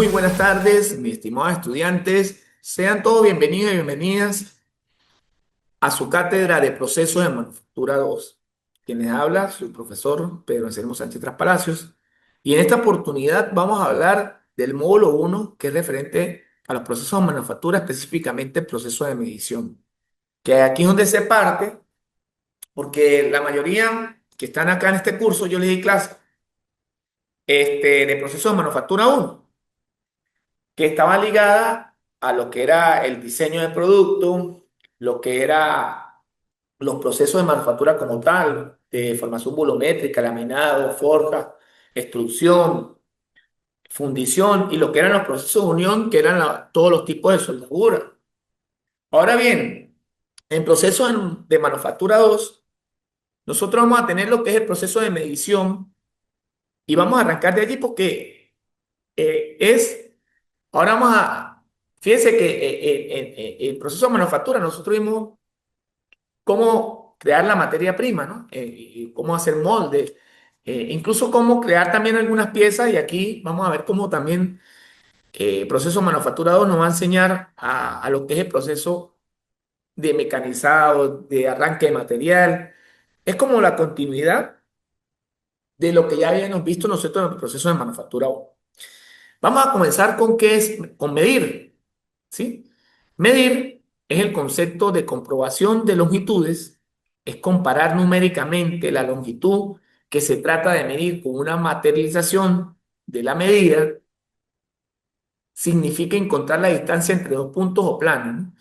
Muy buenas tardes, mis estimados estudiantes. Sean todos bienvenidos y bienvenidas a su cátedra de Procesos de Manufactura 2. Quienes habla, su profesor Pedro Anselmo Sánchez Palacios. Y en esta oportunidad vamos a hablar del módulo uno, que es referente a los procesos de manufactura, específicamente el proceso de medición. Que aquí es donde se parte, porque la mayoría que están acá en este curso, yo les di clase de procesos de manufactura uno, que estaba ligada a lo que era el diseño del producto, lo que era los procesos de manufactura como tal, de formación volumétrica, laminado, forja, extrusión, fundición y lo que eran los procesos de unión, que eran todos los tipos de soldadura. Ahora bien, en procesos de manufactura 2, nosotros vamos a tener lo que es el proceso de medición y vamos a arrancar de allí porque ahora fíjense que el proceso de manufactura, nosotros vimos cómo crear la materia prima, ¿no? Y cómo hacer moldes, incluso cómo crear también algunas piezas y aquí vamos a ver cómo también el proceso manufacturado nos va a enseñar a lo que es el proceso de mecanizado, de arranque de material. Es como la continuidad de lo que ya habíamos visto nosotros en el proceso de manufactura. Vamos a comenzar con qué es, con medir, ¿sí? Medir es el concepto de comprobación de longitudes, es comparar numéricamente la longitud que se trata de medir con una materialización de la medida, significa encontrar la distancia entre dos puntos o planos, ¿no?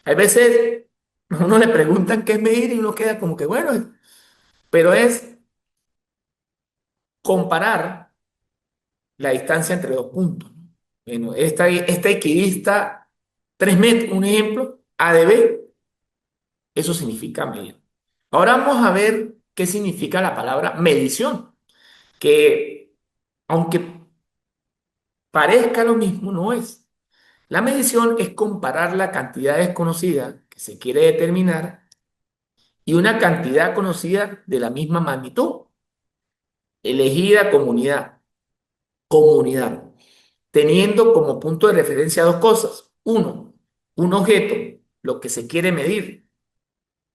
Hay veces a uno le preguntan qué es medir y uno queda como que bueno, pero es comparar la distancia entre dos puntos, ¿no? Bueno, esta equidista 3 metros, un ejemplo, A de B, eso significa medir. Ahora vamos a ver qué significa la palabra medición, que aunque parezca lo mismo, no es. La medición es comparar la cantidad desconocida que se quiere determinar y una cantidad conocida de la misma magnitud, elegida comunidad, teniendo como punto de referencia dos cosas. Uno, un objeto, lo que se quiere medir,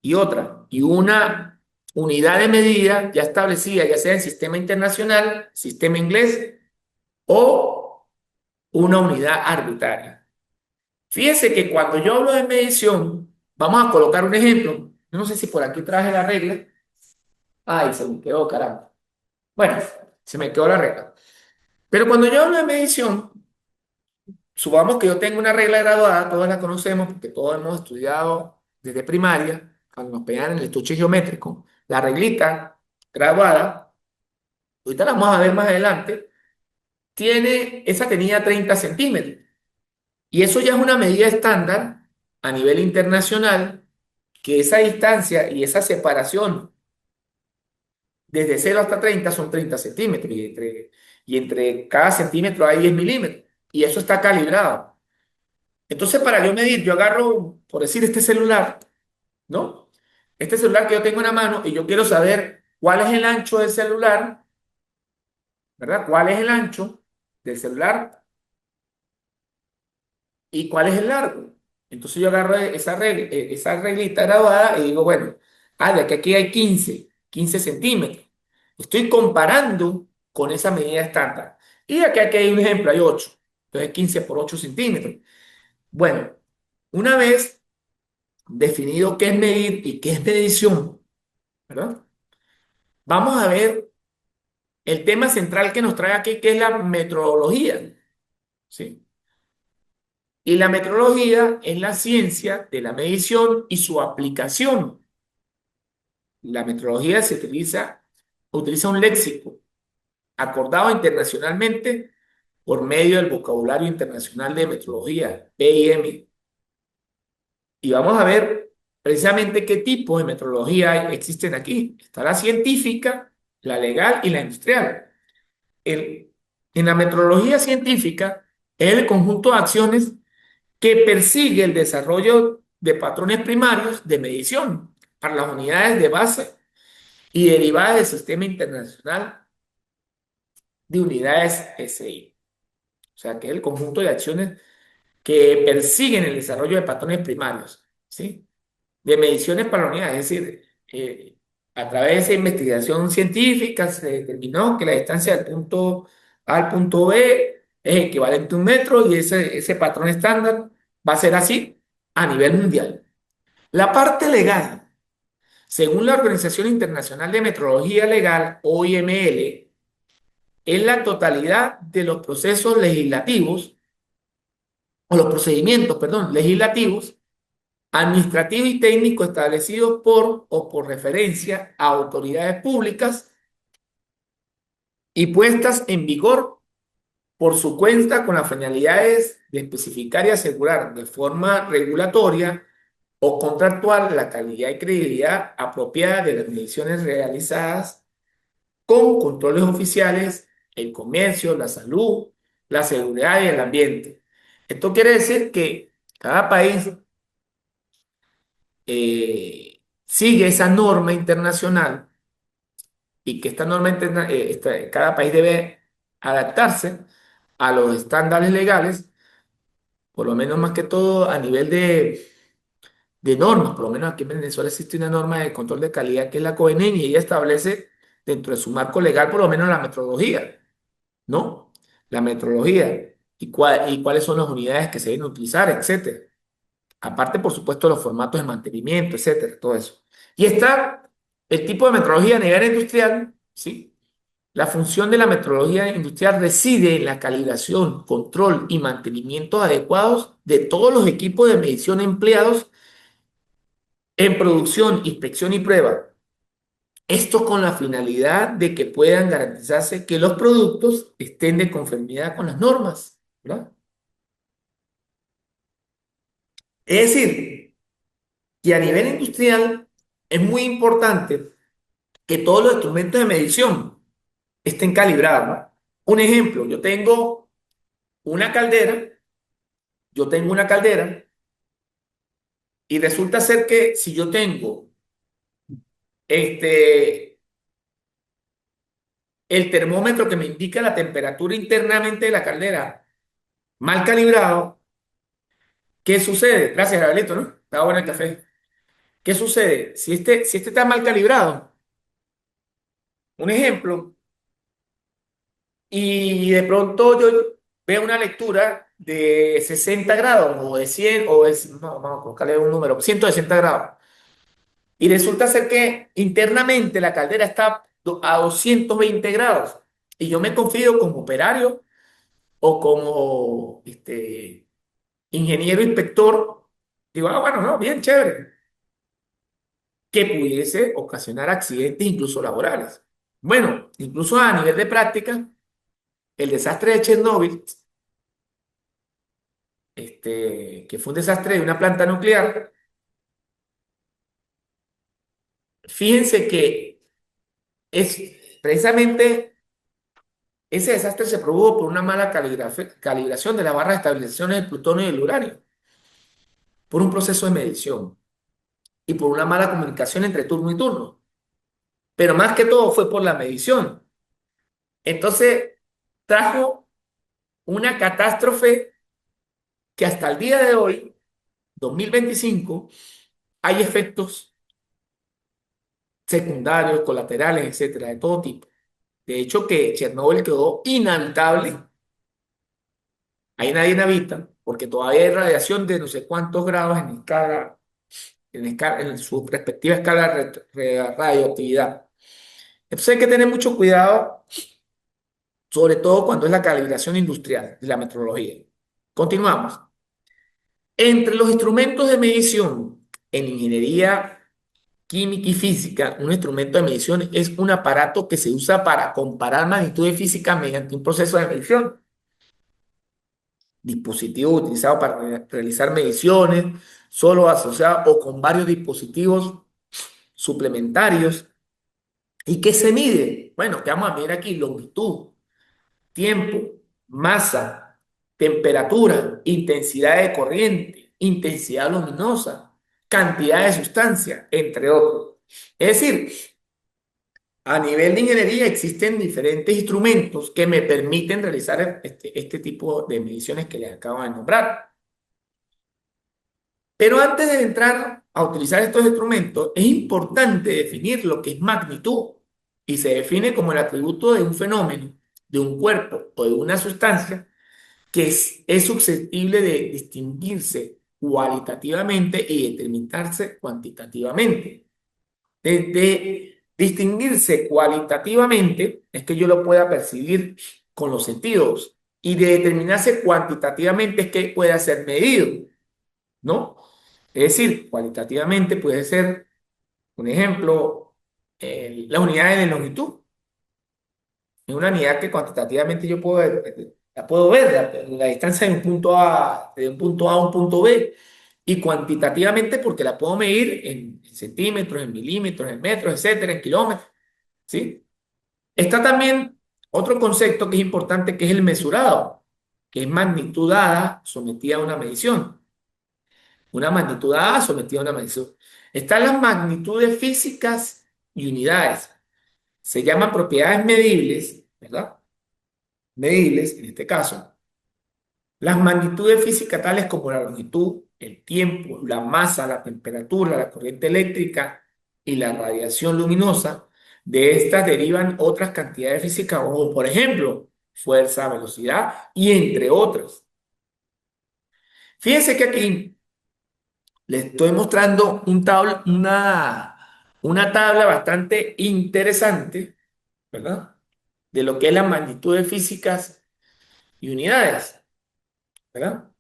y una unidad de medida ya establecida, ya sea en sistema internacional, sistema inglés o una unidad arbitraria. Fíjese que cuando yo hablo de medición, vamos a colocar un ejemplo. Yo no sé si por aquí traje la regla. Ay, se me quedó, caramba. Bueno, se me quedó la regla. Pero cuando yo hablo de medición, supongamos que yo tengo una regla graduada, todos la conocemos porque todos hemos estudiado desde primaria, cuando nos pegan en el estuche geométrico, la reglita graduada, ahorita la vamos a ver más adelante, esa tenía 30 centímetros. Y eso ya es una medida estándar a nivel internacional, que esa distancia y esa separación desde 0 hasta 30 son 30 centímetros, y entre cada centímetro hay 10 milímetros, y eso está calibrado. Entonces, para yo medir, yo agarro, por decir, este celular, ¿no? Este celular que yo tengo en la mano y yo quiero saber cuál es el ancho del celular, ¿verdad? ¿Cuál es el ancho del celular y cuál es el largo? Entonces yo agarro esa reglita graduada y digo, bueno, de aquí hay 15 centímetros. Estoy comparando con esa medida estándar. Y aquí hay un ejemplo, hay 8. Entonces 15 por 8 centímetros. Bueno, una vez definido qué es medir y qué es medición, ¿verdad? Vamos a ver el tema central que nos trae aquí, que es la metrología, ¿sí? Y la metrología es la ciencia de la medición y su aplicación. La metrología utiliza un léxico acordado internacionalmente por medio del vocabulario internacional de metrología, PIM. Y vamos a ver precisamente qué tipos de metrología existen aquí. Está la científica, la legal y la industrial. El- en la metrología científica es el conjunto de acciones que persigue el desarrollo de patrones primarios de medición para las unidades de base y derivadas del Sistema Internacional de Unidades SI. sea, que es el conjunto de acciones que persiguen el desarrollo de patrones primarios, ¿sí? De mediciones para la unidad, es decir, a través de esa investigación científica se determinó que la distancia del punto A al punto B es equivalente a 1 metro y ese patrón estándar va a ser así a nivel mundial. La parte legal, según la Organización Internacional de Metrología Legal, OIML, es la totalidad de los procesos legislativos, o los procedimientos, perdón, legislativos, administrativos y técnicos establecidos por o por referencia a autoridades públicas y puestas en vigor por su cuenta con las finalidades de especificar y asegurar de forma regulatoria o contractual la calidad y credibilidad apropiada de las mediciones realizadas con controles oficiales, el comercio, la salud, la seguridad y el ambiente. Esto quiere decir que cada país sigue esa norma internacional y que esta norma cada país debe adaptarse a los estándares legales, por lo menos más que todo a nivel de normas. Por lo menos aquí en Venezuela existe una norma de control de calidad que es la COENEN y ella establece dentro de su marco legal por lo menos la metodología, ¿no? La metrología y cuáles son las unidades que se deben utilizar, etcétera. Aparte, por supuesto, los formatos de mantenimiento, etcétera, todo eso. Y está el tipo de metrología a nivel industrial, ¿sí? La función de la metrología industrial reside en la calibración, control y mantenimiento adecuados de todos los equipos de medición empleados en producción, inspección y prueba. Esto con la finalidad de que puedan garantizarse que los productos estén de conformidad con las normas, ¿verdad? Es decir, que a nivel industrial es muy importante que todos los instrumentos de medición estén calibrados, ¿no? Un ejemplo, una caldera, yo tengo una caldera y resulta ser que si yo tengo este, el termómetro que me indica la temperatura internamente de la caldera mal calibrado, ¿qué sucede? Gracias, Gabrielito, ¿no? Está bueno el café. ¿Qué sucede? Si este está mal calibrado, un ejemplo, y de pronto yo veo una lectura de 60 grados o de 100 no, vamos a colocarle un número, 160 grados. Y resulta ser que internamente la caldera está a 220 grados. Y yo me confío como operario o como ingeniero inspector. Digo, bueno, no, bien chévere. Que pudiese ocasionar accidentes incluso laborales. Bueno, incluso a nivel de práctica, el desastre de Chernóbil, que fue un desastre de una planta nuclear, fíjense que es precisamente ese desastre se produjo por una mala calibración de la barra de estabilización del plutonio y del uranio, por un proceso de medición y por una mala comunicación entre turno y turno. Pero más que todo fue por la medición. Entonces, trajo una catástrofe que hasta el día de hoy, 2025, hay efectos secundarios, colaterales, etcétera, de todo tipo. De hecho, que Chernóbil quedó inhabitable. Ahí nadie habita, porque todavía hay radiación de no sé cuántos grados en su respectiva escala de radioactividad. Entonces hay que tener mucho cuidado, sobre todo cuando es la calibración industrial de la metrología. Continuamos. Entre los instrumentos de medición en ingeniería química y física, un instrumento de medición es un aparato que se usa para comparar magnitudes físicas mediante un proceso de medición. Dispositivo utilizado para realizar mediciones, solo asociado o con varios dispositivos suplementarios. ¿Y qué se mide? Bueno, que vamos a medir aquí longitud, tiempo, masa, temperatura, intensidad de corriente, intensidad luminosa, cantidad de sustancia, entre otros. Es decir, A nivel de ingeniería existen diferentes instrumentos que me permiten realizar este tipo de mediciones que les acabo de nombrar. Pero antes de entrar a utilizar estos instrumentos, es importante definir lo que es magnitud y se define como el atributo de un fenómeno, de un cuerpo o de una sustancia que es susceptible de distinguirse cualitativamente y determinarse cuantitativamente. De distinguirse cualitativamente es que yo lo pueda percibir con los sentidos y de determinarse cuantitativamente es que pueda ser medido, ¿no? Es decir, cualitativamente puede ser, un ejemplo, las unidades de longitud. Es una unidad que cuantitativamente yo puedo la puedo ver, la distancia de un punto A a un punto B. Y cuantitativamente porque la puedo medir en centímetros, en milímetros, en metros, etcétera, en kilómetros, ¿sí? Está también otro concepto que es importante, que es el mesurado, que es magnitud dada sometida a una medición. Una magnitud dada sometida a una medición. Están las magnitudes físicas y unidades. Se llaman propiedades medibles, ¿verdad? Medibles, en este caso. Las magnitudes físicas tales como la longitud, el tiempo, la masa, la temperatura, la corriente eléctrica y la radiación luminosa, de estas derivan otras cantidades físicas, como por ejemplo, fuerza, velocidad y entre otras. Fíjense que aquí les estoy mostrando una tabla bastante interesante, ¿verdad? De lo que es las magnitudes físicas y unidades, ¿verdad?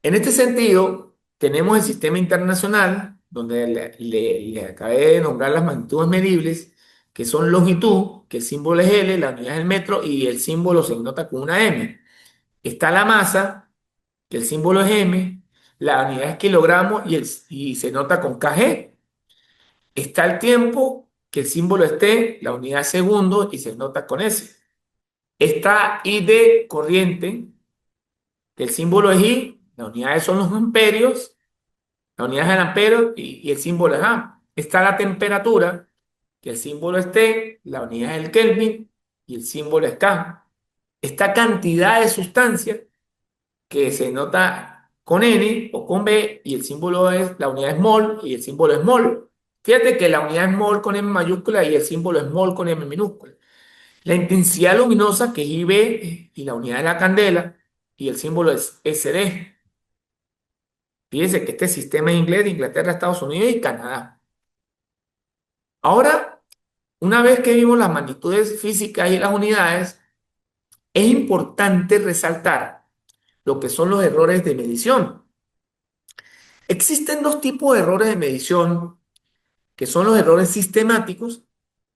En este sentido, tenemos el sistema internacional, donde le acabé de nombrar las magnitudes medibles, que son longitud, que el símbolo es L, la unidad es el metro, y el símbolo se nota con una M. Está la masa, que el símbolo es M, la unidad es kilogramo y se nota con kg. Está el tiempo, que el símbolo es T, la unidad es segundo y se nota con S. Está ID corriente, que el símbolo es I, las unidades son los amperios. La unidad es el ampero y el símbolo es A. Está la temperatura, que el símbolo es T, la unidad es el Kelvin y el símbolo es K. Esta cantidad de sustancia que se nota con N o con B y el símbolo es, la unidad es mol y el símbolo es mol. Fíjate que la unidad es mol con M mayúscula y el símbolo es mol con M minúscula. La intensidad luminosa, que es IB, y la unidad de la candela y el símbolo es SD. Fíjense que este sistema es inglés de Inglaterra, Estados Unidos y Canadá. Ahora, una vez que vimos las magnitudes físicas y las unidades, es importante resaltar lo que son los errores de medición. Existen dos tipos de errores de medición, que son los errores sistemáticos,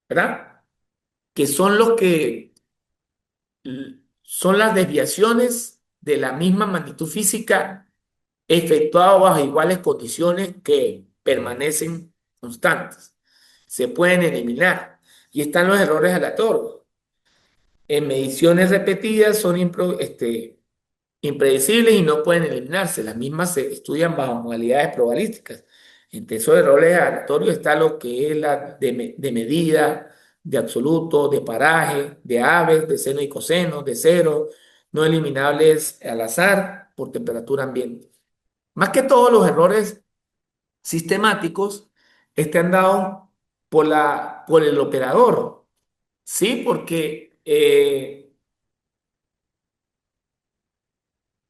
¿verdad? Que son los que son las desviaciones de la misma magnitud física efectuadas bajo iguales condiciones que permanecen constantes. Se pueden eliminar. Y están los errores aleatorios. En mediciones repetidas son impredecibles y no pueden eliminarse. Las mismas se estudian bajo modalidades probabilísticas. Entre esos errores aleatorios está lo que es la de medida, de absoluto, de paraje, de aves, de seno y coseno, de cero, no eliminables al azar por temperatura ambiente. Más que todos los errores sistemáticos están dados por el operador, ¿sí? Porque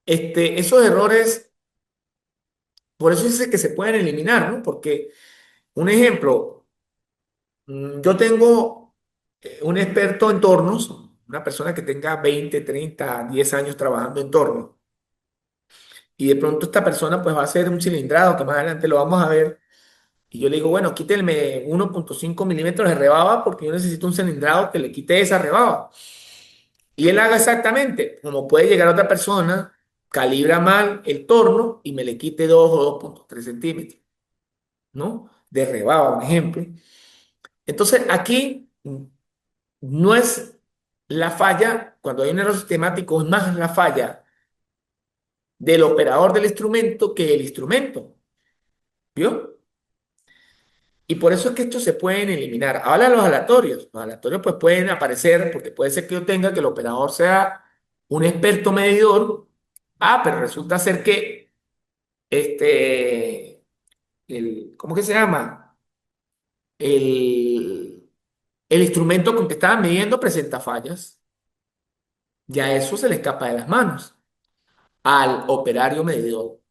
esos errores, por eso dice que se pueden eliminar, ¿no? Porque, un ejemplo, yo tengo un experto en tornos, una persona que tenga 20, 30, 10 años trabajando en torno, y de pronto esta persona pues va a hacer un cilindrado, que más adelante lo vamos a ver, y yo le digo, bueno, quítenme 1,5 milímetros de rebaba porque yo necesito un cilindrado que le quite esa rebaba. Y él haga exactamente, como puede llegar otra persona, calibra mal el torno y me le quite 2 o 2,3 centímetros, ¿no? De rebaba, un ejemplo. Entonces, aquí no es la falla, cuando hay un error sistemático, es más la falla del operador del instrumento que el instrumento, ¿vio? Y por eso es que estos se pueden eliminar. Ahora los aleatorios pues pueden aparecer porque puede ser que yo tenga que el operador sea un experto medidor. Ah, pero resulta ser que este, ¿cómo que se llama? El, el instrumento con que estaban midiendo presenta fallas. Ya eso se le escapa de las manos al operario medidor.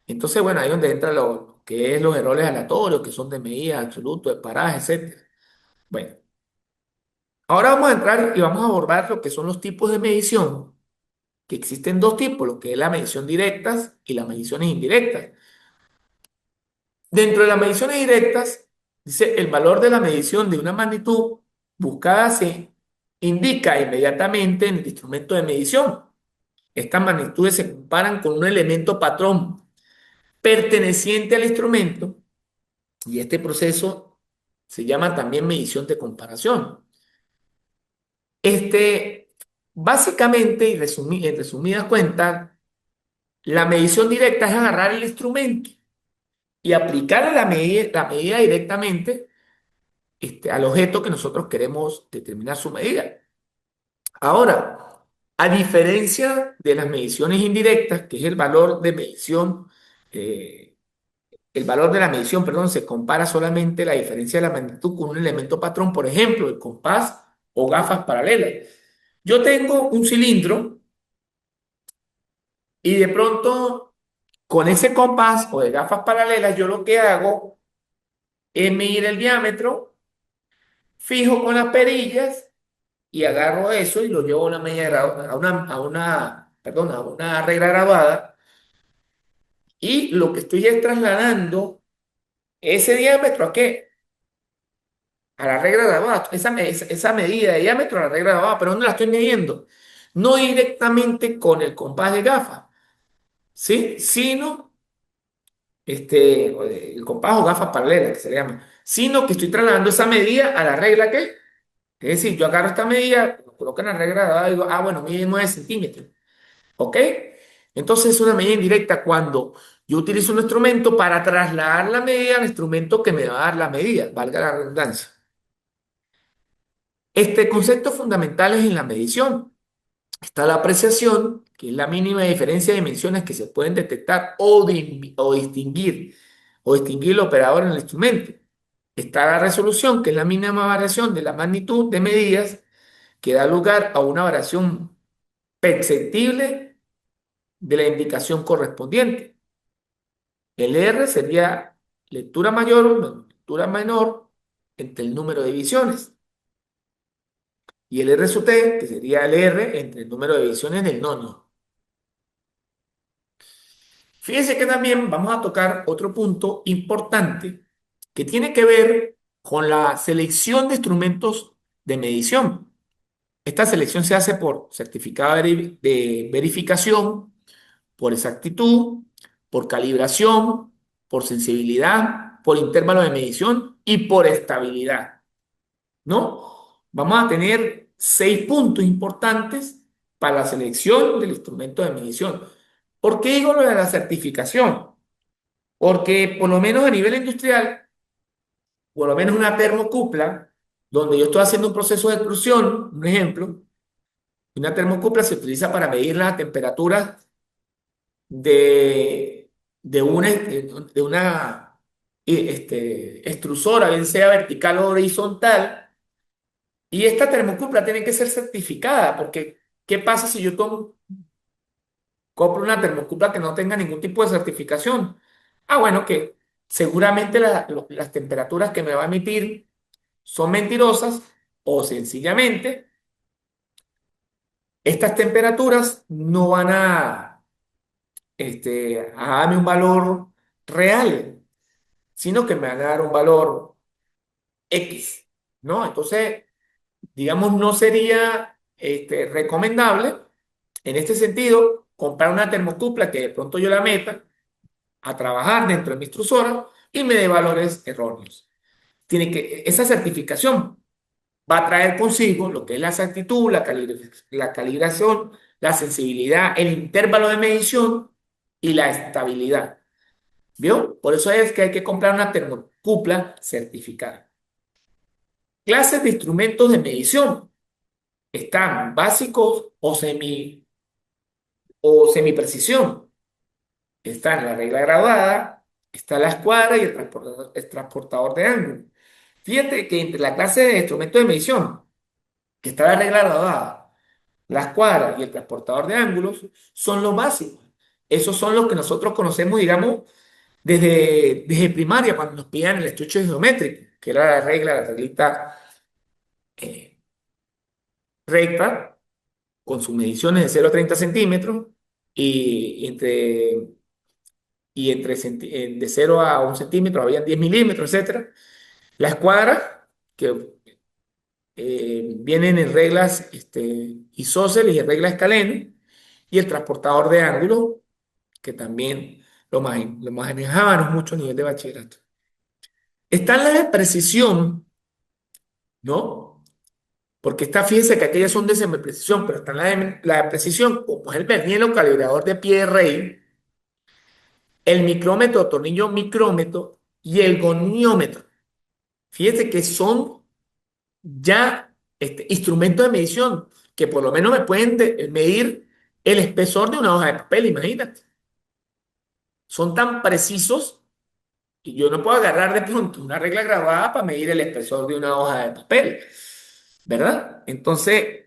Entonces, bueno, ahí es donde entra lo que es los errores aleatorios, que son de medida, absoluto, de paraje, etcétera. Bueno, ahora vamos a entrar y vamos a abordar lo que son los tipos de medición, que existen dos tipos, lo que es la medición directas y las mediciones indirectas. Dentro de las mediciones directas, dice el valor de la medición de una magnitud buscada se indica inmediatamente en el instrumento de medición. Estas magnitudes se comparan con un elemento patrón perteneciente al instrumento y este proceso se llama también medición de comparación. Este, básicamente, y en resumidas cuentas, la medición directa es agarrar el instrumento y aplicar la medida directamente al objeto que nosotros queremos determinar su medida. Ahora, a diferencia de las mediciones indirectas, que es el valor de medición, eh, el valor de la medición, perdón, se compara solamente la diferencia de la magnitud con un elemento patrón, por ejemplo, el compás o gafas paralelas. Yo tengo un cilindro y de pronto con ese compás o de gafas paralelas yo lo que hago es medir el diámetro, fijo con las perillas y agarro eso y lo llevo a una medida perdón, a una regla graduada y lo que estoy es trasladando ese diámetro ¿a qué? A la regla graduada, esa medida de diámetro a la regla graduada, pero ¿dónde la estoy midiendo? No directamente con el compás de gafas, ¿sí? Sino el compás o gafas paralelas, que se le llama, sino que estoy trasladando esa medida a la regla que, es decir, yo agarro esta medida, lo coloco en la regla graduada y digo, ah, bueno, mide 9 centímetros. ¿Ok? Entonces es una medida indirecta cuando yo utilizo un instrumento para trasladar la medida al instrumento que me va a dar la medida, valga la redundancia. Conceptos fundamentales en la medición. Está la apreciación, que es la mínima diferencia de dimensiones que se pueden detectar o distinguir el operador en el instrumento. Está la resolución, que es la mínima variación de la magnitud de medidas que da lugar a una variación perceptible de la indicación correspondiente. El R sería lectura mayor menos lectura menor entre el número de divisiones. Y el R sub T, que sería el R entre el número de divisiones del nonio. Fíjense que también vamos a tocar otro punto importante que tiene que ver con la selección de instrumentos de medición. Esta selección se hace por certificado de verificación, por exactitud, por calibración, por sensibilidad, por intervalo de medición y por estabilidad, ¿no? Vamos a tener 6 puntos importantes para la selección del instrumento de medición. ¿Por qué digo lo de la certificación? Porque por lo menos a nivel industrial, por lo menos una termocupla, donde yo estoy haciendo un proceso de extrusión, un ejemplo, una termocupla se utiliza para medir la temperatura de, de una extrusora, bien sea vertical o horizontal, y esta termocupla tiene que ser certificada, porque ¿qué pasa si yo compro una termocupla que no tenga ningún tipo de certificación? Ah, bueno, que seguramente las temperaturas que me va a emitir son mentirosas o sencillamente estas temperaturas no van a darme un valor real, sino que me van a dar un valor X, ¿no? Entonces, digamos, no sería recomendable en este sentido comprar una termocupla que de pronto yo la meta a trabajar dentro de mi extrusora y me dé valores erróneos. Esa certificación va a traer consigo lo que es la exactitud, la calibración, la sensibilidad, el intervalo de medición y la estabilidad. ¿Vio? Por eso es que hay que comprar una cupla certificada. Clases de instrumentos de medición. Están básicos o semiprecisión. Está la regla graduada, está la escuadra y el transportador de ángulo. Fíjate que entre la clase de instrumentos de medición, que está la regla graduada, la escuadra y el transportador de ángulos, son los básicos. Esos son los que nosotros conocemos, digamos, desde primaria, cuando nos pidían el estudio geométrico, que era la reglita eh, recta, con sus mediciones de 0 a 30 centímetros y de 0 a 1 centímetro había 10 milímetros, etcétera. La escuadra, que vienen en reglas isósceles y en reglas escaleno, y el transportador de ángulo, que también lo manejábamos mucho a nivel de bachillerato. Están las de precisión, ¿no? Porque fíjense que aquellas son de semiprecisión, pero están la de precisión, como es el vernier calibrador de pie de rey, el micrómetro, tornillo micrómetro y el goniómetro. Fíjense que son ya instrumentos de medición que por lo menos me pueden medir el espesor de una hoja de papel, imagínate. Son tan precisos que yo no puedo agarrar de pronto una regla grabada para medir el espesor de una hoja de papel, ¿verdad? Entonces,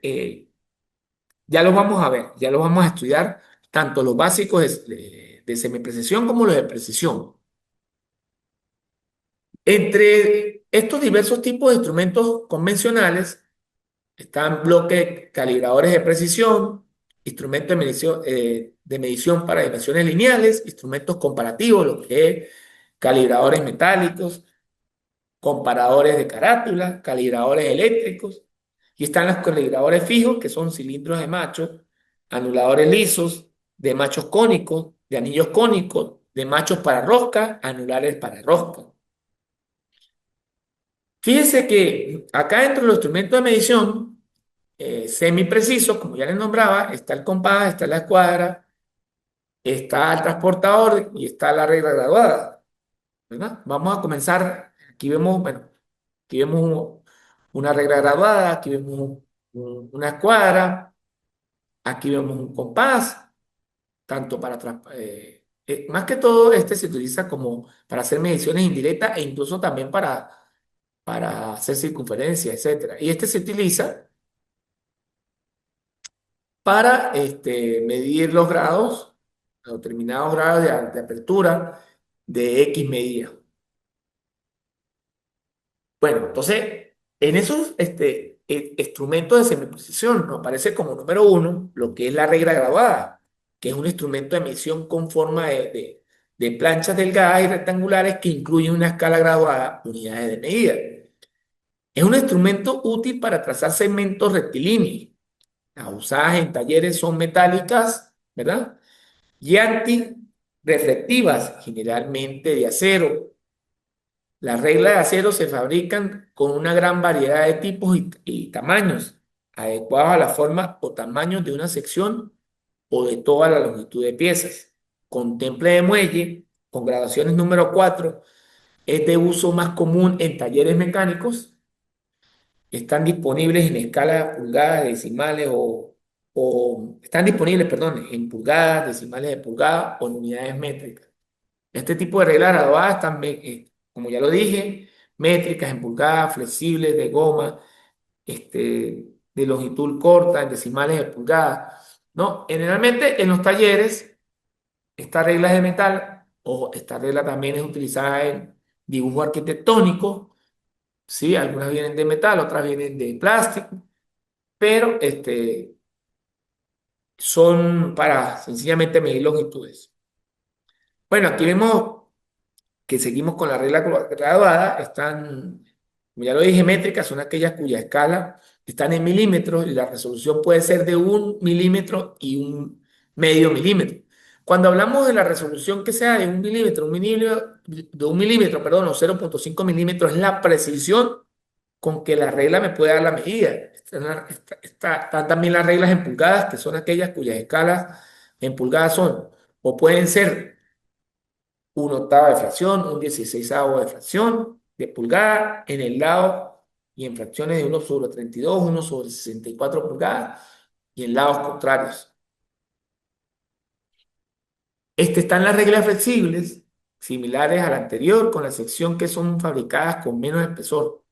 ya los vamos a ver, ya los vamos a estudiar, tanto los básicos de semiprecisión como los de precisión. Entre estos diversos tipos de instrumentos convencionales, están bloques calibradores de precisión, instrumentos de medición para dimensiones lineales, instrumentos comparativos, lo que es calibradores metálicos, comparadores de carátula, calibradores eléctricos, y están los calibradores fijos, que son cilindros de machos, anuladores lisos, de machos cónicos, de anillos cónicos, de machos para rosca, anulares para rosca. Fíjense que acá dentro de los instrumentos de medición, semiprecisos, como ya les nombraba, está el compás, está la escuadra, está el transportador y está la regla graduada, ¿verdad? Vamos a comenzar. Aquí vemos, bueno, aquí vemos una regla graduada, aquí vemos una escuadra, aquí vemos un compás, tanto más que todo, se utiliza como para hacer mediciones indirectas e incluso también para hacer circunferencia, etcétera. Y se utiliza para medir los grados, los determinados grados de apertura de X medida. Bueno, entonces, en esos instrumentos de semiprecisión nos aparece como número uno lo que es la regla graduada, que es un instrumento de medición con forma de planchas delgadas y rectangulares que incluye una escala graduada, unidades de medida. Es un instrumento útil para trazar segmentos rectilíneos. Las usadas en talleres son metálicas, ¿verdad? Y antirreflectivas, generalmente de acero. Las reglas de acero se fabrican con una gran variedad de tipos y tamaños, adecuados a la forma o tamaños de una sección o de toda la longitud de piezas. Con temple de muelle, con graduaciones número 4, es de uso más común en talleres mecánicos. Están disponibles en escala de pulgadas, decimales están disponibles, perdón, en pulgadas, decimales de pulgadas o en unidades métricas. Este tipo de reglas graduadas también, como ya lo dije, métricas en pulgadas, flexibles, de goma, de longitud corta, en decimales de pulgadas, ¿no? Generalmente en los talleres, estas reglas de metal o esta regla también es utilizada en dibujo arquitectónico, ¿sí? Algunas vienen de metal, otras vienen de plástico, pero son para sencillamente medir longitudes. Bueno, aquí vemos que seguimos con la regla graduada, como ya lo dije, métricas, son aquellas cuya escala están en milímetros y la resolución puede ser de 1 milímetro y 1/2 milímetro. Cuando hablamos de la resolución que sea de 1 milímetro, de 1 milímetro, perdón, o 0,5 milímetros, es la precisión con que la regla me puede dar la medida. Están también las reglas en pulgadas, que son aquellas cuyas escalas en pulgadas son, o pueden ser una octava de fracción, un 16avo de fracción de pulgada en el lado y en fracciones de 1/32, 1/64 pulgadas y en lados contrarios. Están las reglas flexibles, similares a la anterior, con la excepción que son fabricadas con menos espesor,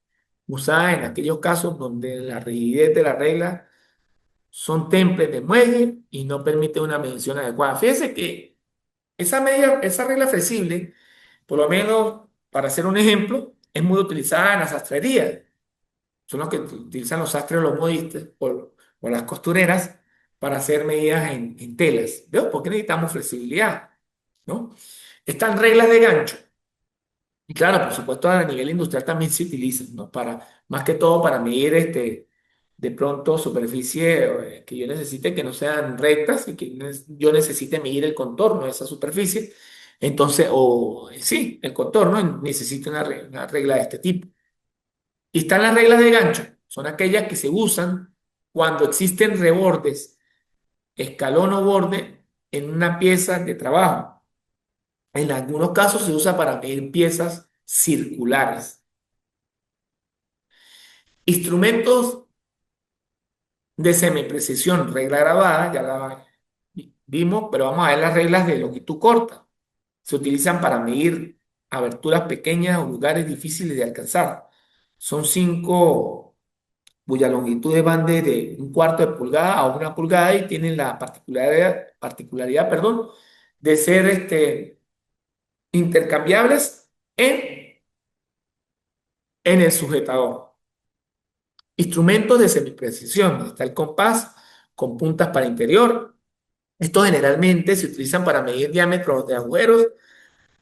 usadas en aquellos casos donde la rigidez de la regla son temples de muelle y no permite una medición adecuada. Fíjense que esa regla flexible, por lo menos para hacer un ejemplo, es muy utilizada en la sastrería. Son los que utilizan los sastres, los modistas o las costureras para hacer medidas en telas. ¿Veo? Porque necesitamos flexibilidad, ¿no? Están reglas de gancho. Y claro, por supuesto, a nivel industrial también se utilizan, ¿no? Más que todo para medir de pronto superficie que yo necesite que no sean rectas y que yo necesite medir el contorno de esa superficie. Entonces, o sí, el contorno necesita una regla de este tipo. Y están las reglas de gancho, son aquellas que se usan cuando existen rebordes, escalón o borde en una pieza de trabajo. En algunos casos se usa para medir piezas circulares. Instrumentos de semiprecisión, regla grabada, ya la vimos, pero vamos a ver las reglas de longitud corta. Se utilizan para medir aberturas pequeñas o lugares difíciles de alcanzar. Son cinco cuyas longitudes van desde un cuarto de pulgada a una pulgada y tienen la perdón, de ser intercambiables en el sujetador. Instrumentos de semiprecisión. Está el compás con puntas para interior. Estos generalmente se utilizan para medir diámetros de agujeros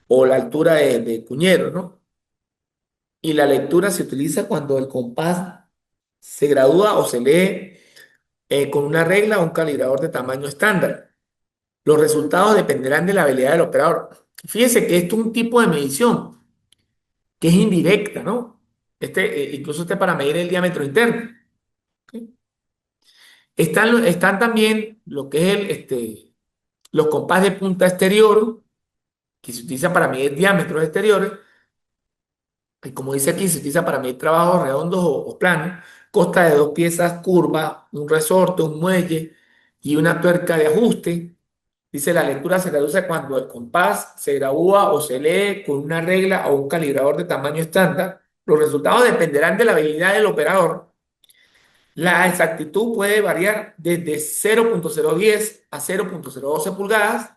o la altura de cuñeros, ¿no? Y la lectura se utiliza cuando el compás se gradúa o se lee con una regla o un calibrador de tamaño estándar. Los resultados dependerán de la habilidad del operador. Fíjese que esto es un tipo de medición que es indirecta, ¿no? Incluso para medir el diámetro interno. ¿Ok? Están también lo que es los compás de punta exterior, que se utiliza para medir diámetros exteriores, y como dice aquí, se utiliza para medir trabajos redondos o planos, consta de dos piezas curvas, un resorte, un muelle y una tuerca de ajuste. Dice, la lectura se reduce cuando el compás se gradúa o se lee con una regla o un calibrador de tamaño estándar. Los resultados dependerán de la habilidad del operador. La exactitud puede variar desde 0,010 a 0,012 pulgadas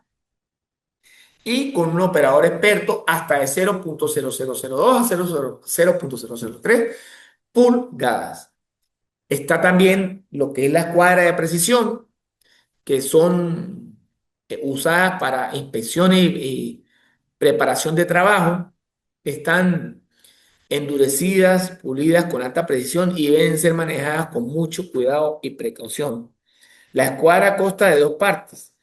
y con un operador experto hasta de 0,0002 a 0,003 pulgadas. Está también lo que es la escuadra de precisión, que son usadas para inspecciones y preparación de trabajo. Están endurecidas, pulidas con alta precisión y deben ser manejadas con mucho cuidado y precaución. La escuadra consta de dos partes,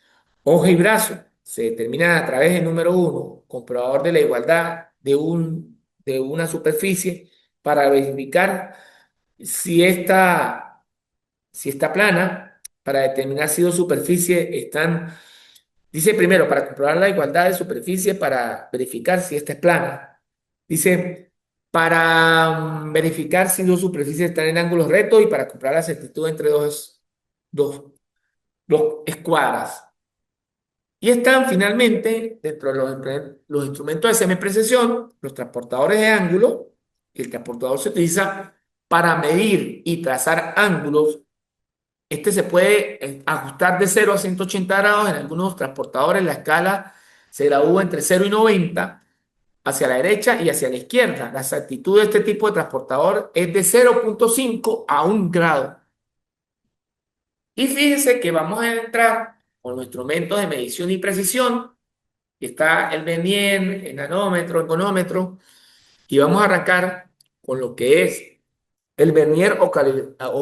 hoja y brazo. Se determina a través del número uno, comprobador de la igualdad de una superficie para verificar si si está plana, para determinar si dos superficies están. Dice primero, para comprobar la igualdad de superficie, para verificar si esta es plana. Dice, para verificar si dos superficies están en ángulos rectos y para comprobar la exactitud entre dos, dos escuadras. Y están finalmente dentro de los instrumentos de semiprecisión, los transportadores de ángulo. El transportador se utiliza para medir y trazar ángulos. Se puede ajustar de 0 a 180 grados. En algunos transportadores la escala se gradúa entre 0 y 90 hacia la derecha y hacia la izquierda. La exactitud de este tipo de transportador es de 0,5 a 1 grado. Y fíjense que vamos a entrar con los instrumentos de medición y precisión. Está el vernier, el nanómetro, el gonómetro. Y vamos a arrancar con lo que es el vernier o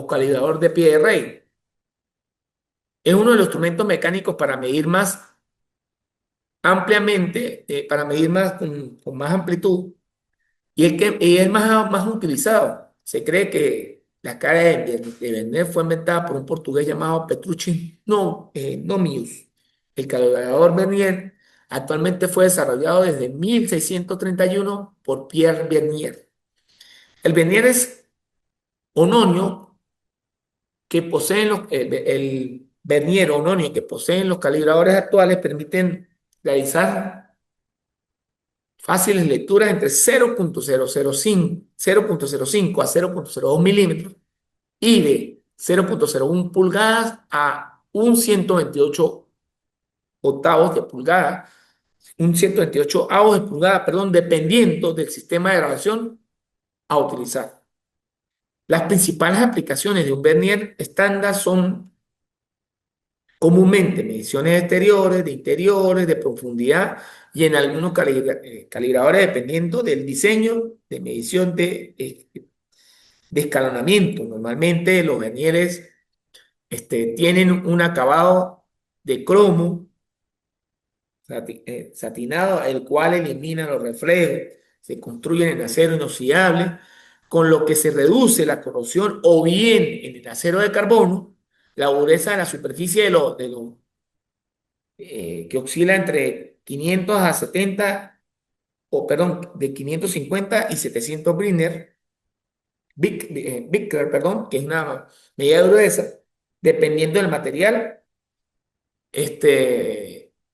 calibrador de pie de rey. Es uno de los instrumentos mecánicos para medir más ampliamente, para medir más con más amplitud, y es más utilizado. Se cree que la escala de Vernier fue inventada por un portugués llamado Petrucci Nomius. El calibrador Vernier Actualmente fue desarrollado desde 1631 por Pierre Bernier. El Bernier es ononio que poseen el Bernier ononio que poseen los calibradores actuales permiten realizar fáciles lecturas entre 0.005 a 0.02 milímetros y de 0.01 pulgadas a un 128 octavos de pulgada, un 128 avos de pulgada, perdón, dependiendo del sistema de grabación a utilizar. Las principales aplicaciones de un vernier estándar son comúnmente mediciones exteriores, de interiores, de profundidad y en algunos calibradores dependiendo del diseño de medición de escalonamiento. Normalmente los vernieres tienen un acabado de cromo satinado, el cual elimina los reflejos, se construyen en acero inoxidable, con lo que se reduce la corrosión o bien en el acero de carbono, la dureza de la superficie que oscila entre 500 a 70, o perdón, de 550 y 700 Bickler, perdón, que es una medida de dureza, dependiendo del material,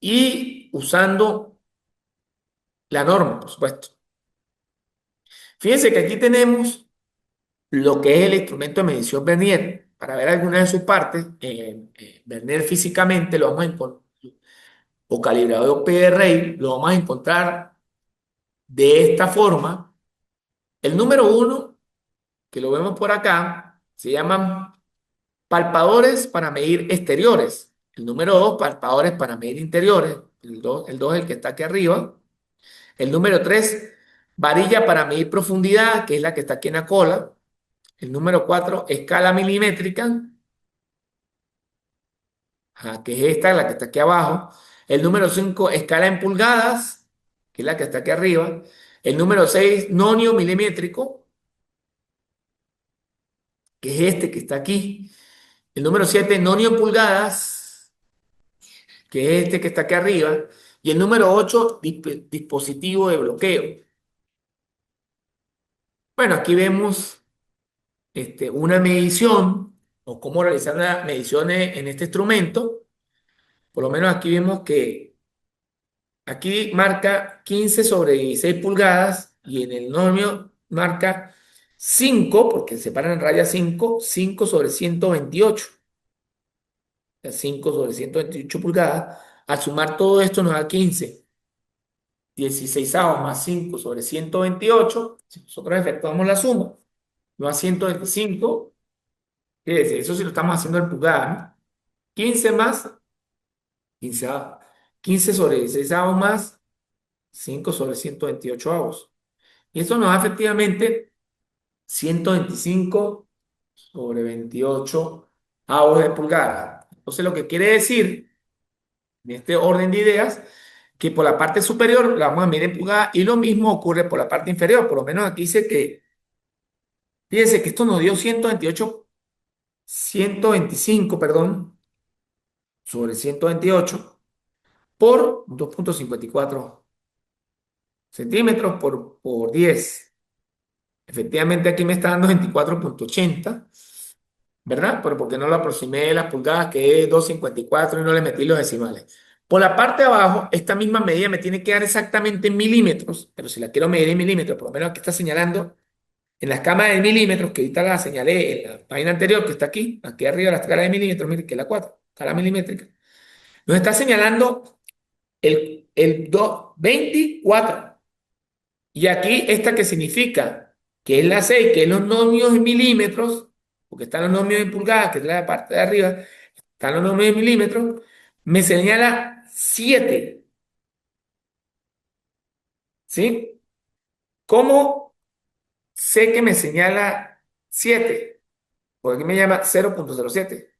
y usando la norma, por supuesto. Fíjense que aquí tenemos lo que es el instrumento de medición Vernier. Para ver alguna de sus partes, Vernier físicamente lo vamos a encontrar, o calibrado PRI, lo vamos a encontrar de esta forma. El número uno, que lo vemos por acá, se llaman palpadores para medir exteriores. El número dos, palpadores para medir interiores. El dos es el que está aquí arriba. El número tres, varilla para medir profundidad, que es la que está aquí en la cola. El número 4, escala milimétrica, que es esta, la que está aquí abajo. El número 5, escala en pulgadas, que es la que está aquí arriba. El número 6, nonio milimétrico, que es este que está aquí. El número 7, nonio en pulgadas, que es este que está aquí arriba. Y el número 8, dispositivo de bloqueo. Bueno, aquí vemos una medición o cómo realizar las mediciones en este instrumento. Por lo menos aquí vemos que aquí marca 15 sobre 16 pulgadas y en el normio marca 5, porque se separan en raya 5, 5 sobre 128. O sea, 5 sobre 128 pulgadas. Al sumar todo esto nos da 15. 16 más 5 sobre 128. Si nosotros efectuamos la suma, nos da 125. Quiere decir, eso sí lo estamos haciendo en pulgadas, ¿no? 15 más 15, 15 sobre 16 más 5 sobre 128 avos. Y eso nos da efectivamente 125 sobre 28 avos de pulgada. Entonces, lo que quiere decir, en este orden de ideas, que por la parte superior la vamos a medir en pulgadas y lo mismo ocurre por la parte inferior. Por lo menos aquí dice que, fíjense que esto nos dio 125, perdón, sobre 128 por 2.54 centímetros por 10. Efectivamente, aquí me está dando 24.80, ¿verdad? Pero porque no lo aproximé de las pulgadas, que es 2.54 y no le metí los decimales. Por la parte de abajo, esta misma medida me tiene que dar exactamente en milímetros, pero si la quiero medir en milímetros, por lo menos aquí está señalando en la escala de milímetros, que ahorita la señalé en la página anterior, que está aquí arriba la escala de milímetros, mire, que es la 4, escala milimétrica, nos está señalando el 24. Y aquí esta que significa que es la 6, que es los nomios en milímetros, porque están los nomios en pulgadas, que es la parte de arriba, están los nomios en milímetros, me señala 7. ¿Sí? ¿Cómo sé que me señala 7? Porque aquí me llama 0.07.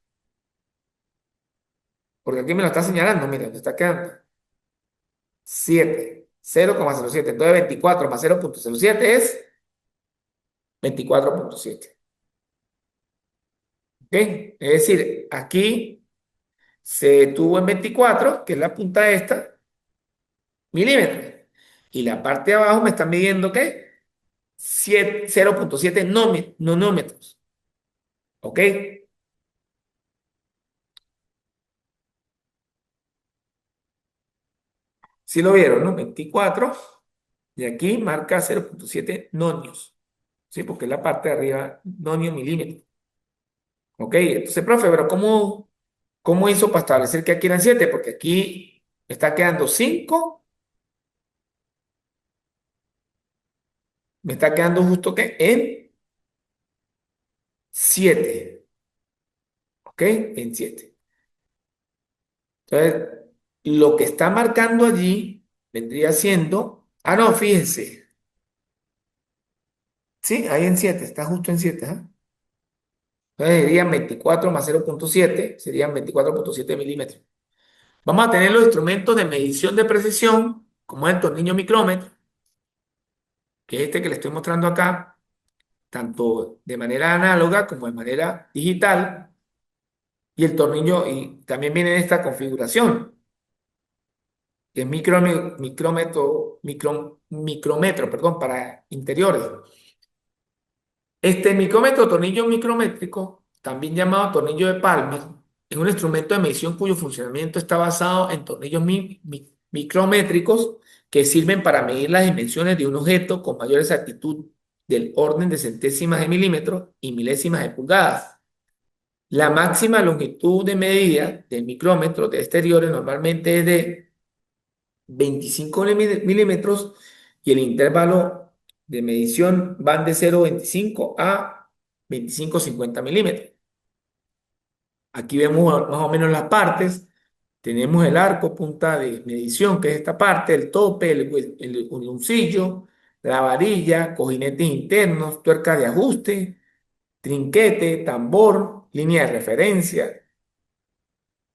Porque aquí me lo está señalando, mira, me está quedando 7, 0,07. Entonces 24 más 0.07 es 24.7. ¿Ok? Es decir, aquí se tuvo en 24, que es la punta esta, milímetros. Y la parte de abajo me está midiendo, ¿qué? 0,7 nanómetros. ¿Ok? Si lo vieron, ¿no? 24. Y aquí marca 0,7 nonios. ¿Sí? Porque es la parte de arriba, nonio milímetro. ¿Ok? Entonces, profe, pero ¿cómo hizo para establecer que aquí eran 7? Porque aquí me está quedando 5, me está quedando justo que en 7. ¿Ok? En 7. Entonces, lo que está marcando allí vendría siendo, no, fíjense, sí, ahí en 7, está justo en 7. ¿Ah? Entonces serían 24 más 0,7, serían 24,7 milímetros. Vamos a tener los instrumentos de medición de precisión, como el tornillo micrómetro, que es este que le estoy mostrando acá, tanto de manera análoga como de manera digital, y el tornillo, y también viene en esta configuración, que es micrómetro, perdón, para interiores. Este micrómetro, tornillo micrométrico, también llamado tornillo de Palmer, es un instrumento de medición cuyo funcionamiento está basado en tornillos micrométricos que sirven para medir las dimensiones de un objeto con mayor exactitud del orden de centésimas de milímetros y milésimas de pulgadas. La máxima longitud de medida del micrómetro de exteriores normalmente es de 25 milímetros y el intervalo de medición van de 0,25 a 25,50 milímetros. Aquí vemos más o menos las partes. Tenemos el arco, punta de medición, que es esta parte, el tope, el uncillo, la varilla, cojinetes internos, tuerca de ajuste, trinquete, tambor, línea de referencia,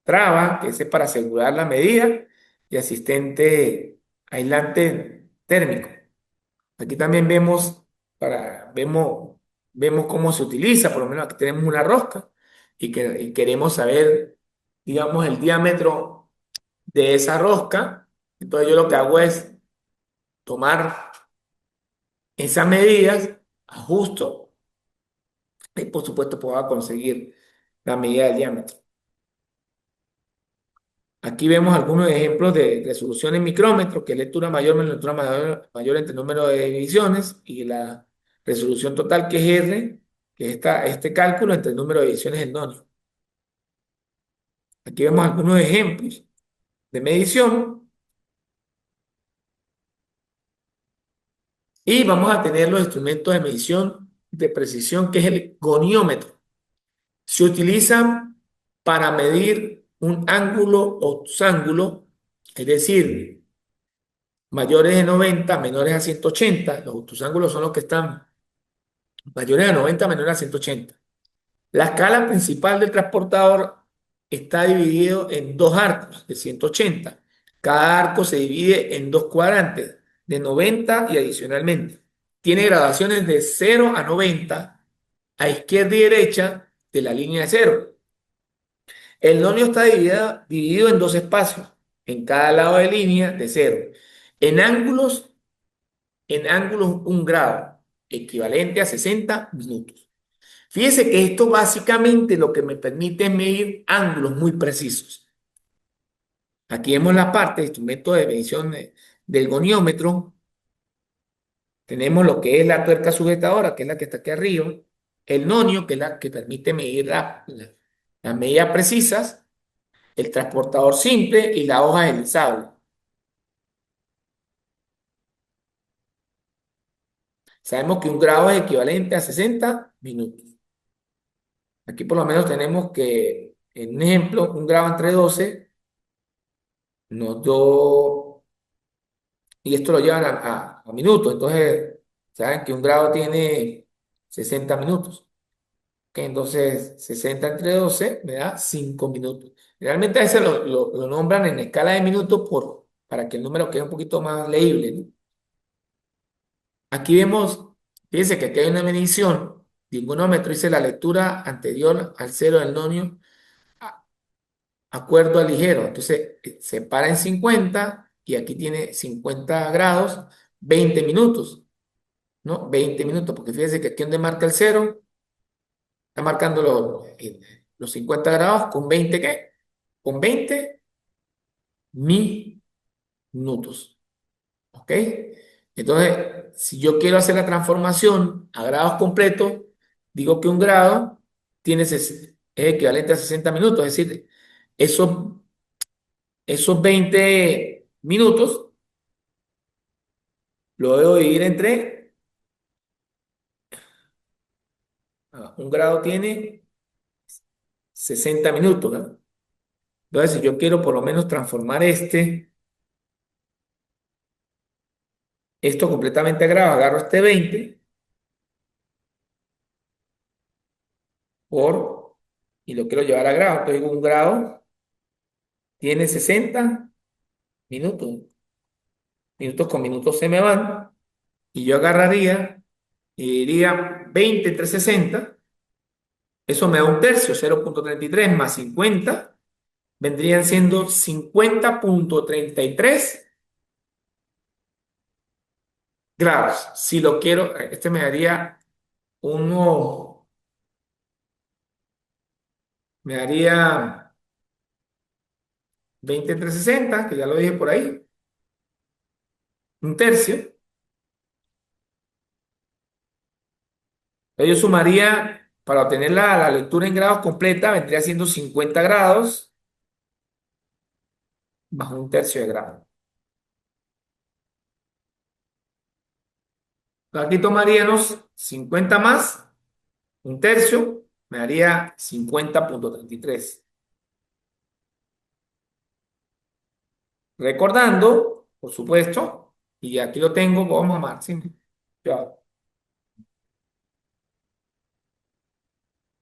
traba, que ese es para asegurar la medida, y asistente aislante térmico. Aquí también vemos cómo se utiliza, por lo menos aquí tenemos una rosca y queremos saber, digamos, el diámetro de esa rosca. Entonces yo lo que hago es tomar esas medidas, ajusto y por supuesto puedo conseguir la medida del diámetro. Aquí vemos algunos ejemplos de resolución en micrómetros, que es lectura mayor menos lectura mayor entre el número de divisiones y la resolución total, que es R, que es este cálculo entre el número de divisiones del nonio. Aquí vemos algunos ejemplos de medición y vamos a tener los instrumentos de medición de precisión, que es el goniómetro. Se utilizan para medir un ángulo obtusángulo, es decir, mayores de 90, menores a 180. Los obtusángulos son los que están mayores a 90, menores a 180. La escala principal del transportador está dividido en dos arcos de 180. Cada arco se divide en dos cuadrantes de 90 y adicionalmente. Tiene gradaciones de 0 a 90 a izquierda y derecha de la línea de cero. El nonio está dividido en dos espacios, en cada lado de línea de cero. En ángulos, en ángulos un grado, equivalente a 60 minutos. Fíjese que esto básicamente lo que me permite es medir ángulos muy precisos. Aquí vemos la parte de instrumento de medición del goniómetro. Tenemos lo que es la tuerca sujetadora, que es la que está aquí arriba. El nonio, que es la que permite medir las medidas precisas. El transportador simple y la hoja deslizable. Sabemos que un grado es equivalente a 60 minutos. Aquí por lo menos tenemos que, en un ejemplo, un grado entre 12 nos dio, y esto lo llevan a minutos. Entonces, saben que un grado tiene 60 minutos. Ok, entonces, 60 entre 12 me da 5 minutos. Realmente a veces lo nombran en escala de minutos para que el número quede un poquito más leíble, ¿no? Aquí vemos, fíjense que aquí hay una medición de un gonómetro, dice la lectura anterior al cero del nonio, a- acuerdo al ligero. Entonces, se para en 50 y aquí tiene 50 grados, 20 minutos, ¿no? 20 minutos, porque fíjese que aquí donde marca el cero, está marcando los 50 grados con 20 ¿qué? Con 20 minutos, ¿ok? Entonces, si yo quiero hacer la transformación a grados completos, digo que un grado es equivalente a 60 minutos, es decir, esos, esos 20 minutos lo debo dividir entre, un grado tiene 60 minutos, ¿no? Entonces, si yo quiero por lo menos transformar esto completamente a grados, agarro este 20 y lo quiero llevar a grados. Entonces, digo, un grado tiene 60 minutos. Minutos con minutos se me van. Y yo agarraría y diría 20 entre 60. Eso me da un tercio, 0,33 más 50. Vendrían siendo 50,33 grados. Si lo quiero, este me daría uno, me daría 20 entre 60, que ya lo dije por ahí, un tercio. Entonces yo sumaría, para obtener la lectura en grados completa, vendría siendo 50 grados más un tercio de grado. Aquí tomaríamos 50 más un tercio, me daría 50,33. Recordando, por supuesto, y aquí lo tengo, vamos a máximo, ya,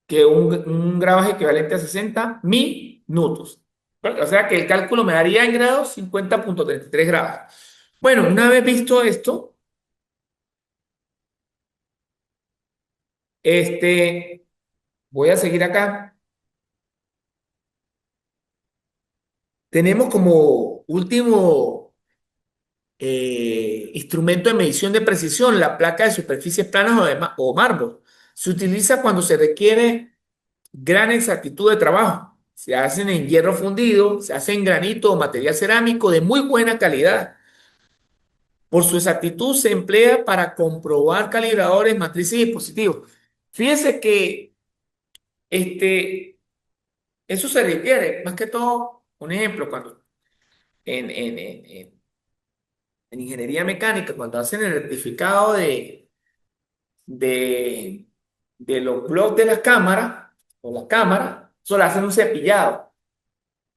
que un grado es equivalente a 60 minutos. Bueno, o sea que el cálculo me daría en grados 50,33 grados. Bueno, una vez visto esto, este, voy a seguir acá. Tenemos como último instrumento de medición de precisión la placa de superficies planas o mármol. Se utiliza cuando se requiere gran exactitud de trabajo. Se hacen en hierro fundido, se hace en granito o material cerámico de muy buena calidad. Por su exactitud se emplea para comprobar calibradores, matrices y dispositivos. Fíjese que este, eso se requiere, más que todo, un ejemplo, cuando en ingeniería mecánica, cuando hacen el rectificado de, de los bloques de las cámaras, o las cámaras, solo hacen un cepillado.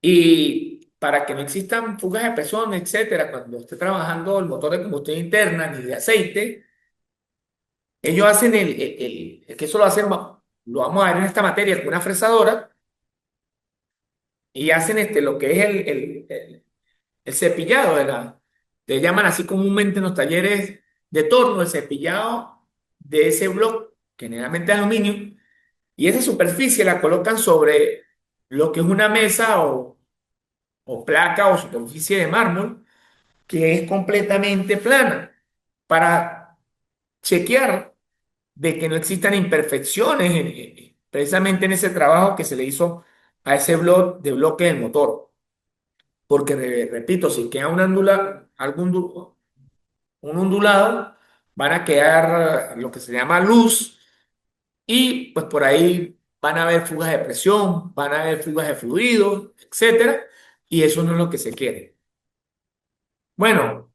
Y para que no existan fugas de presión, etcétera, cuando esté trabajando el motor de combustión interna ni de aceite, ellos hacen que eso lo hacen, lo vamos a ver en esta materia, con una fresadora, y hacen lo que es el cepillado le llaman así comúnmente en los talleres de torno, el cepillado de ese bloque, que generalmente es aluminio, y esa superficie la colocan sobre lo que es una mesa o placa o superficie de mármol que es completamente plana para chequear de que no existan imperfecciones precisamente en ese trabajo que se le hizo a ese bloque del motor. Porque, repito, si queda un ondulado, van a quedar lo que se llama luz y pues por ahí van a haber fugas de presión, van a haber fugas de fluidos, etcétera, y eso no es lo que se quiere. Bueno,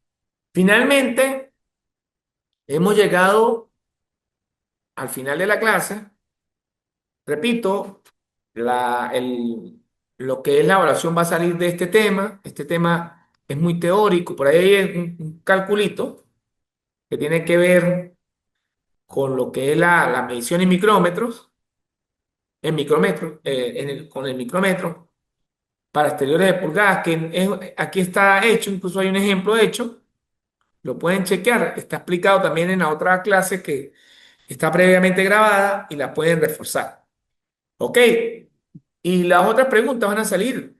finalmente hemos llegado al final de la clase. Repito, lo que es la evaluación va a salir de este tema. Este tema es muy teórico, por ahí hay un calculito que tiene que ver con lo que es la medición en micrómetros, con el micrómetro para exteriores de pulgadas, aquí está hecho, incluso hay un ejemplo hecho, lo pueden chequear, está explicado también en la otra clase que está previamente grabada y la pueden reforzar. ¿Ok? Y las otras preguntas van a salir.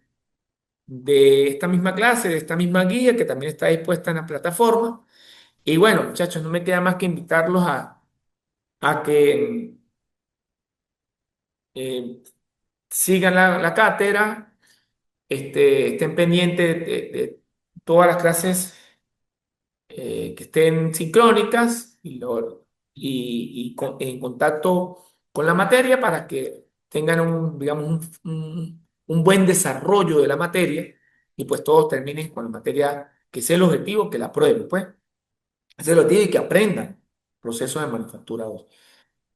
de esta misma clase, de esta misma guía que también está dispuesta en la plataforma. Y bueno, muchachos, no me queda más que invitarlos a que eh, sigan la cátedra, estén pendientes de todas las clases que estén sincrónicas en contacto con la materia para que tengan digamos, un buen desarrollo de la materia y pues todos terminen con la materia que sea el objetivo, que la aprueben, pues. Ese es el objetivo y que aprendan procesos de manufactura 2.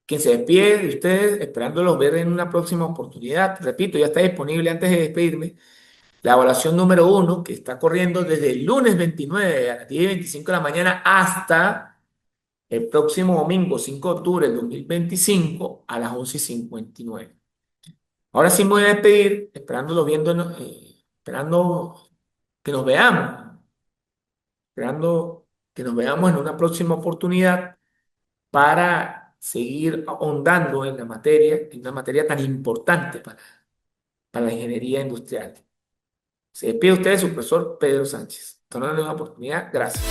Quien se despide de ustedes, esperándolos ver en una próxima oportunidad. Repito, ya está disponible antes de despedirme. La evaluación número uno, que está corriendo desde el lunes 29 a las 10:25 de la mañana hasta el próximo domingo 5 de octubre del 2025 a las 11:59. Ahora sí me voy a despedir, esperando que nos veamos, esperando que nos veamos en una próxima oportunidad para seguir ahondando en una materia tan importante para la ingeniería industrial. Se despide usted, su profesor Pedro Sánchez. Hasta una nueva oportunidad. Gracias.